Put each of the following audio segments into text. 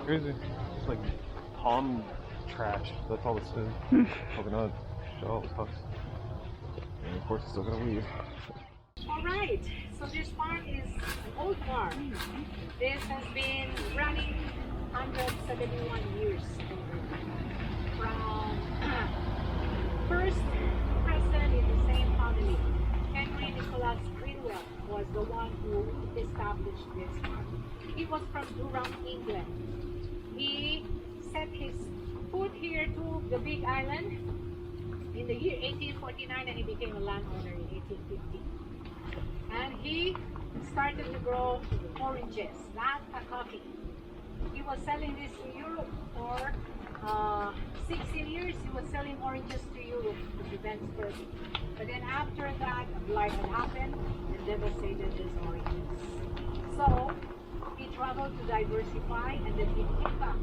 Crazy. It's like palm trash. That's all this is. Coconut shells, husks. And of course it's still gonna leave. Alright, so this farm is an old farm. This has been running 171 years. From first present in the same family. Henry Nicholas Greenwell was the one who established this farm. He was from Durham, England. He set his foot here to the Big Island in the year 1849 and he became a landowner in 1850. And he started to grow oranges, not a coffee. He was selling this to Europe for 16 years. He was selling oranges to Europe to prevent scurvy. But then after that, a blight had happened and devastated his oranges. So he traveled to diversify and then he came back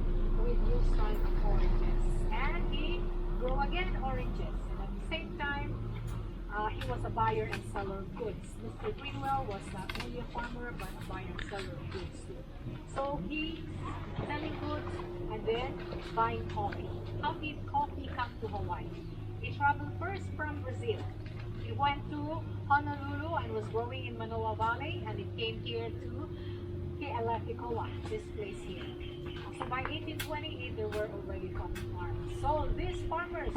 with new sons of oranges. And he grew again oranges. And at the same time, he was a buyer and seller of goods. Mr. Greenwell was not only a farmer but a buyer and seller of goods too. So he selling goods and then buying coffee. How did coffee come to Hawaii? He traveled first from Brazil. He went to Honolulu and was growing in Manoa Valley and it came here to Kona, this place here. So by 1828 there were already coffee farms. So these farmers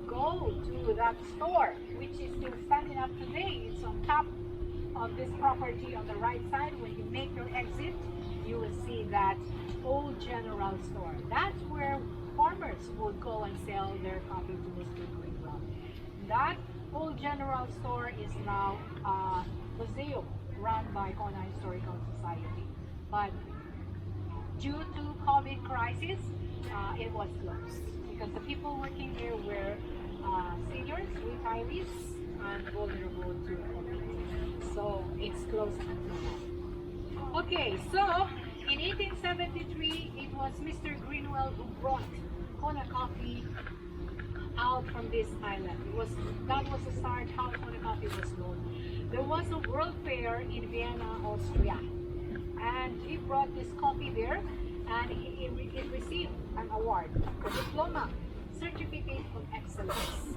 go to that store, which is still standing up today. It's on top of this property on the right side. When you make your exit, you will see that old general store. That's where farmers would go and sell their coffee to Mr. Greenwell. That old general store is now a museum run by Kona Historical Society. But due to COVID crisis, it was closed because the people working here were seniors, retirees, and vulnerable to COVID. So it's closed until now. Okay, so in 1873, it was Mr. Greenwell who brought Kona coffee out from this island. That was the start how Kona coffee was known. There was a World Fair in Vienna, Austria. and he brought this coffee there, and it received an award, the diploma, certificate of excellence.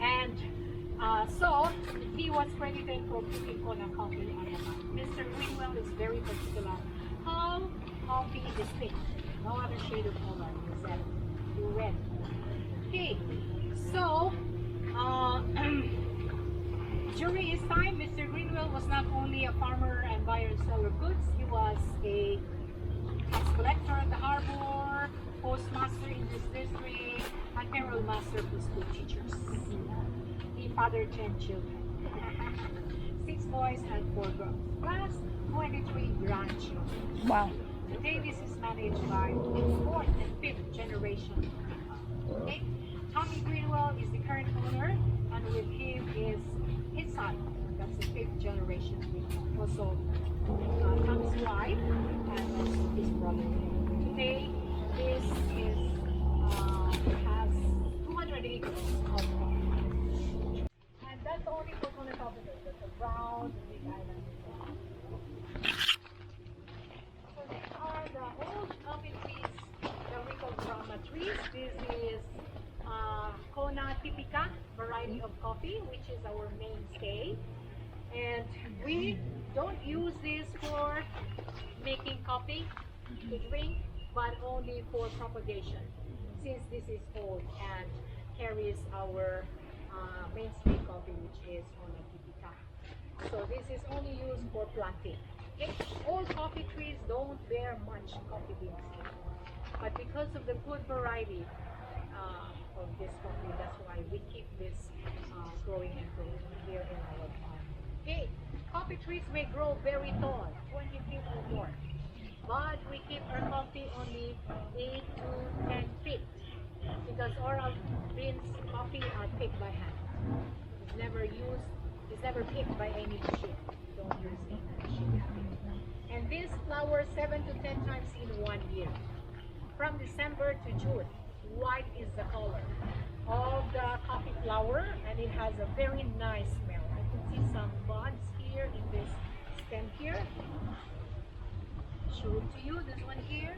And so he was credited for putting Kona coffee on the map. Mr. Greenwell is very particular how coffee is picked. No other shade of color except red. Okay, so during his time, Mr. Greenwell was not only a farmer and buyer and seller of goods, he was a tax collector at the harbor, postmaster in this district, and payroll master for school teachers. He fathered 10 children, 6 boys and 4 girls, plus 23 grandchildren. Wow. Today this is managed by 4th and 5th generation. Okay? Tommy Greenwell is the current owner, and with him is his son. That's the 5th generation. Also Tommy's wife and also his brother. Today this is has 200 acres of farm. And that's only for Kona coffee. That's around the big island. So these are the old coffee trees that we call Brahma trees. This is Kona typica variety of coffee, which is our mainstay. And we don't use this for making coffee to drink, but only for propagation, since this is old and carries our mainstay coffee, which is Kona typica. So this is only used for planting. Okay? Old coffee trees don't bear much coffee beans, but because of the good variety of this coffee, that's why we keep this growing and growing here in our farm. Okay, coffee trees may grow very tall, 20 feet or more, but we keep our coffee only 8 to 10 feet because oral beans coffee are picked by hand. It's never used, it's never picked by any machine. Don't use any machine. And this flowers 7 to 10 times in 1 year. From December to June, white is the color of the coffee flower, and it has a very nice smell. I can see some buds here in this stem here. Show it to you, this one here.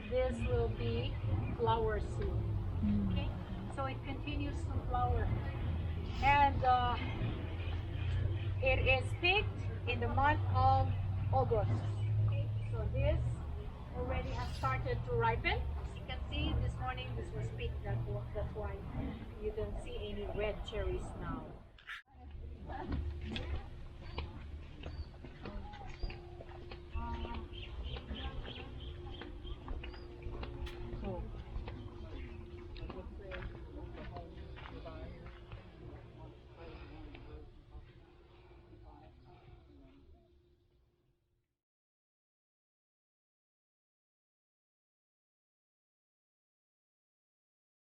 This will be flower soon. Okay, so it continues to flower, and it is picked in the month of August. Okay, so this already has started to ripen. As you can see, this morning this was picked. That's why you don't see any red cherries now.